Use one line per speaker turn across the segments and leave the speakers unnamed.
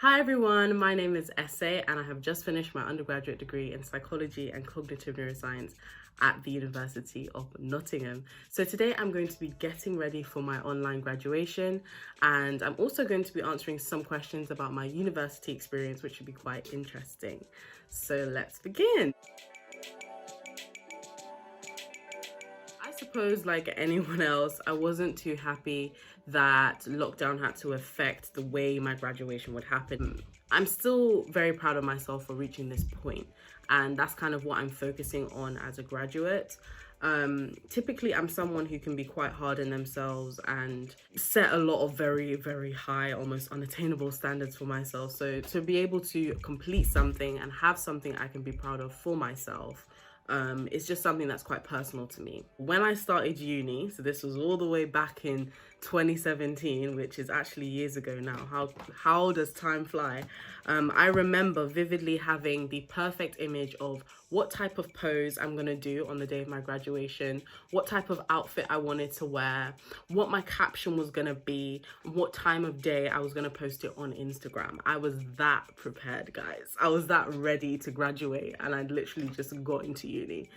Hi everyone, my name is Essay and I have just finished my undergraduate degree in Psychology and Cognitive Neuroscience at the University of Nottingham. So today I'm going to be getting ready for my online graduation, and I'm also going to be answering some questions about my university experience, which should be quite interesting. So let's begin. I suppose, like anyone else, I wasn't too happy that lockdown had to affect the way my graduation would happen. I'm still very proud of myself for reaching this point, and that's kind of what I'm focusing on as a graduate. Typically, I'm someone who can be quite hard on themselves and set a lot of very, very high, almost unattainable standards for myself. So to be able to complete something and have something I can be proud of for myself, it's just something that's quite personal to me. When I started uni, so this was all the way back in 2017, which is actually years ago now. How does time fly? I remember vividly having the perfect image of what type of pose I'm gonna do on the day of my graduation, what type of outfit I wanted to wear, what my caption was gonna be, what time of day I was gonna post it on Instagram. I was that prepared, guys. I was that ready to graduate, and I'd literally just got into uni.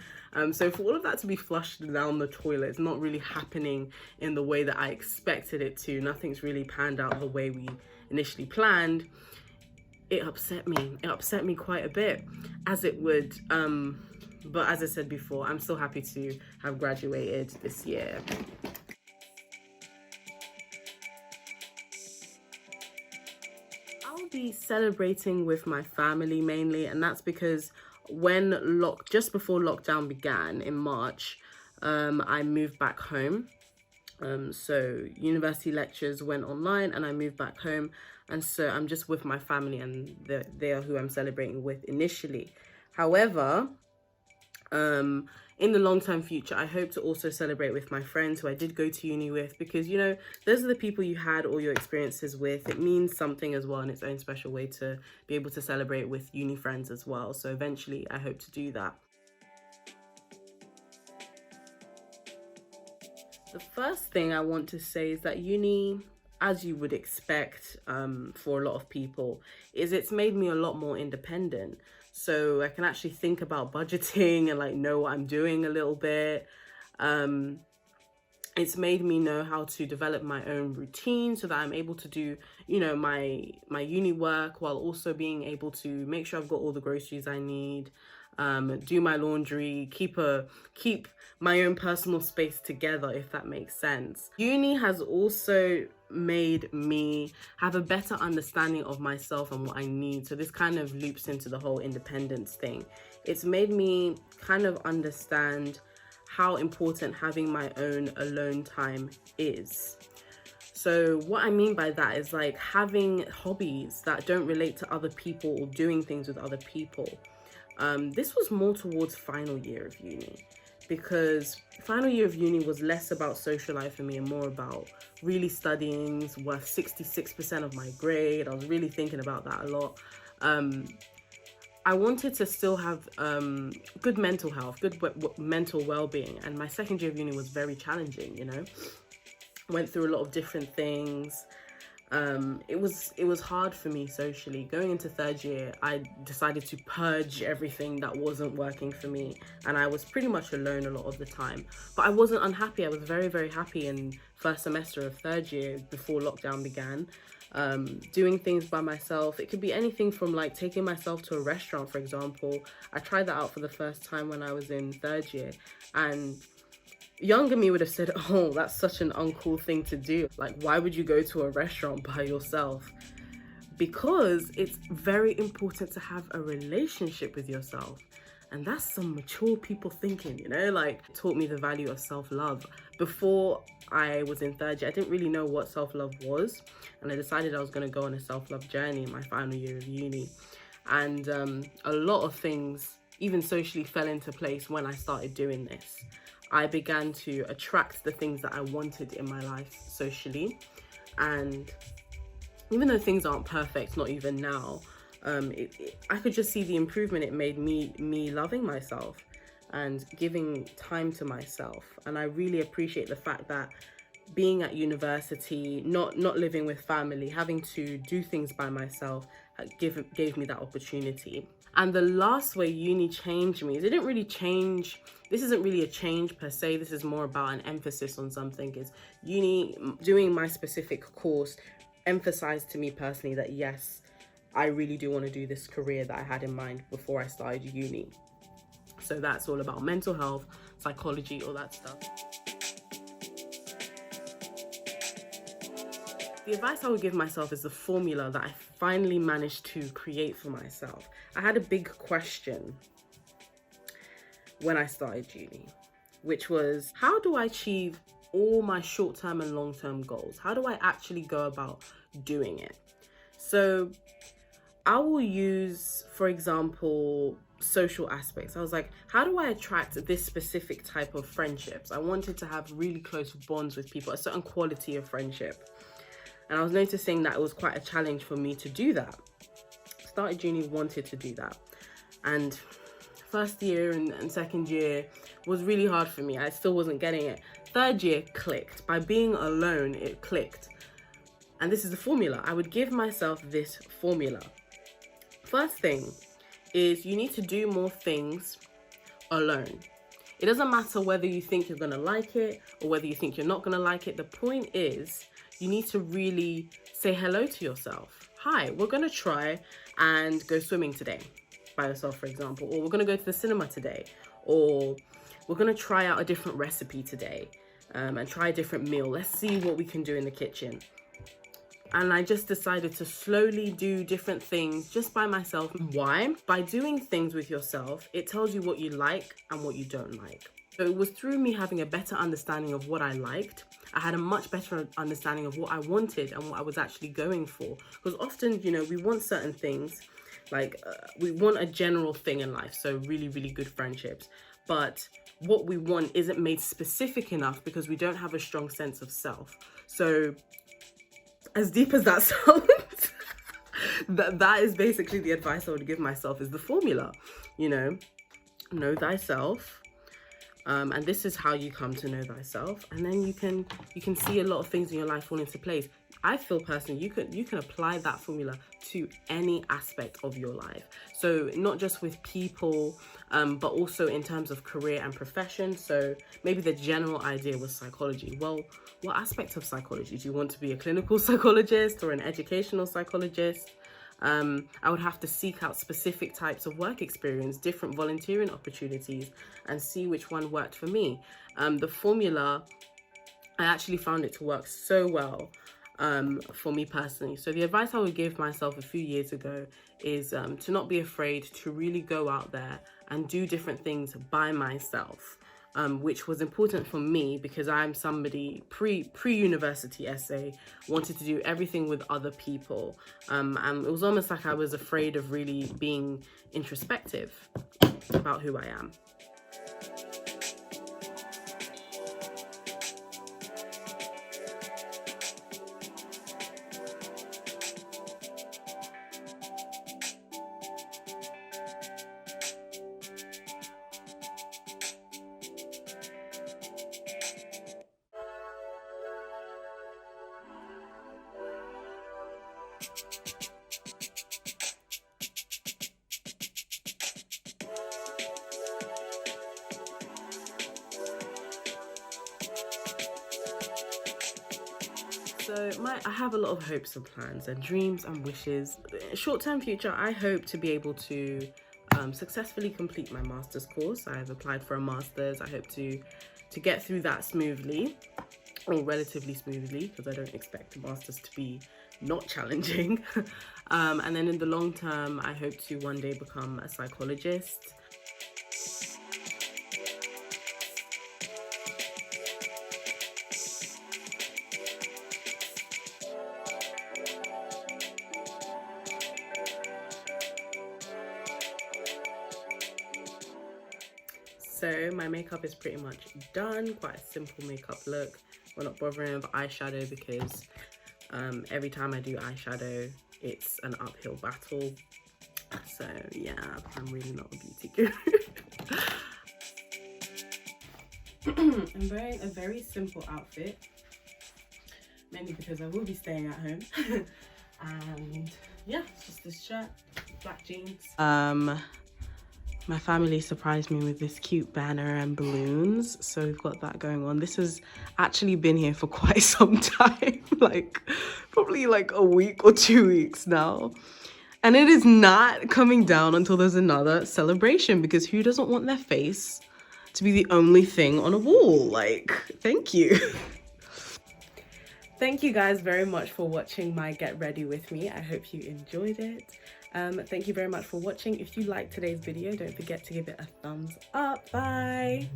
So for all of that to be flushed down the toilet, it's not really happening in the way that I expected it to. Nothing's really panned out the way we initially planned. It upset me. It upset me quite a bit, as it would. But as I said before, I'm still happy to have graduated this year. I'll be celebrating with my family mainly, and that's because just before lockdown began in March, I moved back home. So university lectures went online and I moved back home, and so I'm just with my family, and they are who I'm celebrating with initially. However, in the long-term future, I hope to also celebrate with my friends who I did go to uni with, because, you know, those are the people you had all your experiences with. It means something as well in its own special way to be able to celebrate with uni friends as well. So eventually I hope to do that. The first thing I want to say is that uni, as you would expect, for a lot of people, is it's made me a lot more independent. So I can actually think about budgeting and like know what I'm doing a little bit. It's made me know how to develop my own routine so that I'm able to do, you know, my uni work while also being able to make sure I've got all the groceries I need, do my laundry, keep my own personal space together, if that makes sense. Uni has also made me have a better understanding of myself and what I need. So this kind of loops into the whole independence thing. It's made me kind of understand how important having my own alone time is. So what I mean by that is like having hobbies that don't relate to other people or doing things with other people. This was more towards final year of uni, because final year of uni was less about social life for me and more about really studying, worth 66% of my grade. I was really thinking about that a lot. I wanted to still have good mental health, good mental well-being, and my second year of uni was very challenging, you know. Went through a lot of different things. It was hard for me socially. Going into third year, I decided to purge everything that wasn't working for me, and I was pretty much alone a lot of the time. But I wasn't unhappy. I was very, very happy in first semester of third year before lockdown began. Doing things by myself. It could be anything from like taking myself to a restaurant, for example. I tried that out for the first time when I was in third year, and younger me would have said, oh, that's such an uncool thing to do. Like, why would you go to a restaurant by yourself? Because it's very important to have a relationship with yourself. And that's some mature people thinking, you know, like taught me the value of self-love. Before I was in third year, I didn't really know what self-love was. And I decided I was going to go on a self-love journey in my final year of uni. And a lot of things, even socially, fell into place when I started doing this. I began to attract the things that I wanted in my life socially. And even though things aren't perfect, not even now, I could just see the improvement it made me loving myself and giving time to myself. And I really appreciate the fact that being at university, not living with family, having to do things by myself, gave me that opportunity. And the last way uni changed me, it didn't really change. This isn't really a change per se. This is more about an emphasis on something. Is uni, doing my specific course, emphasized to me personally that yes, I really do want to do this career that I had in mind before I started uni. So that's all about mental health, psychology, all that stuff. The advice I would give myself is the formula that I finally managed to create for myself. I had a big question when I started uni, which was, how do I achieve all my short-term and long-term goals? How do I actually go about doing it? So I will use, for example, social aspects. I was like, how do I attract this specific type of friendships? I wanted to have really close bonds with people, a certain quality of friendship. And I was noticing that it was quite a challenge for me to do that. Started uni, wanted to do that. And first year and second year was really hard for me. I still wasn't getting it. Third year clicked. By being alone, it clicked. And this is the formula. I would give myself this formula. First thing is you need to do more things alone. It doesn't matter whether you think you're going to like it or whether you think you're not going to like it. The point is, you need to really say hello to yourself. Hi, we're going to try and go swimming today by yourself, for example, or we're going to go to the cinema today, or we're going to try out a different recipe today and try a different meal. Let's see what we can do in the kitchen. And I just decided to slowly do different things just by myself. Why? By doing things with yourself, it tells you what you like and what you don't like. So it was through me having a better understanding of what I liked. I had a much better understanding of what I wanted and what I was actually going for. Because often, we want certain things, like we want a general thing in life. So really, really good friendships. But what we want isn't made specific enough because we don't have a strong sense of self. So as deep as that sounds, that is basically the advice I would give myself, is the formula. Know thyself. And this is how you come to know thyself, and then you can see a lot of things in your life fall into place. I feel personally you can apply that formula to any aspect of your life. So not just with people, but also in terms of career and profession. So maybe the general idea was psychology. Well, what aspect of psychology? Do you want to be a clinical psychologist or an educational psychologist? I would have to seek out specific types of work experience, different volunteering opportunities, and see which one worked for me. The formula, I actually found it to work so well for me personally. So the advice I would give myself a few years ago is to not be afraid to really go out there and do different things by myself. Which was important for me because I'm somebody pre-university essay, wanted to do everything with other people. And it was almost like I was afraid of really being introspective about who I am. So I have a lot of hopes and plans and dreams and wishes. Short-term future, I hope to be able to successfully complete my master's course. I've applied for a master's. I hope to get through that smoothly, or relatively smoothly, because I don't expect a master's to be not challenging. And then in the long term, I hope to one day become a psychologist. So my makeup is pretty much done, quite a simple makeup look. We're not bothering with eyeshadow because every time I do eyeshadow, it's an uphill battle. So yeah, I'm really not a beauty guru. I'm wearing a very simple outfit. mainly because I will be staying at home. And yeah, it's just this shirt, black jeans. My family surprised me with this cute banner and balloons, so we've got that going on. This has actually been here for quite some time, like probably like a week or 2 weeks now. And it is not coming down until there's another celebration, because who doesn't want their face to be the only thing on a wall? Like, thank you. Thank you guys very much for watching my Get Ready With Me. I hope you enjoyed it. Thank you very much for watching. If you liked today's video, don't forget to give it a thumbs up. Bye.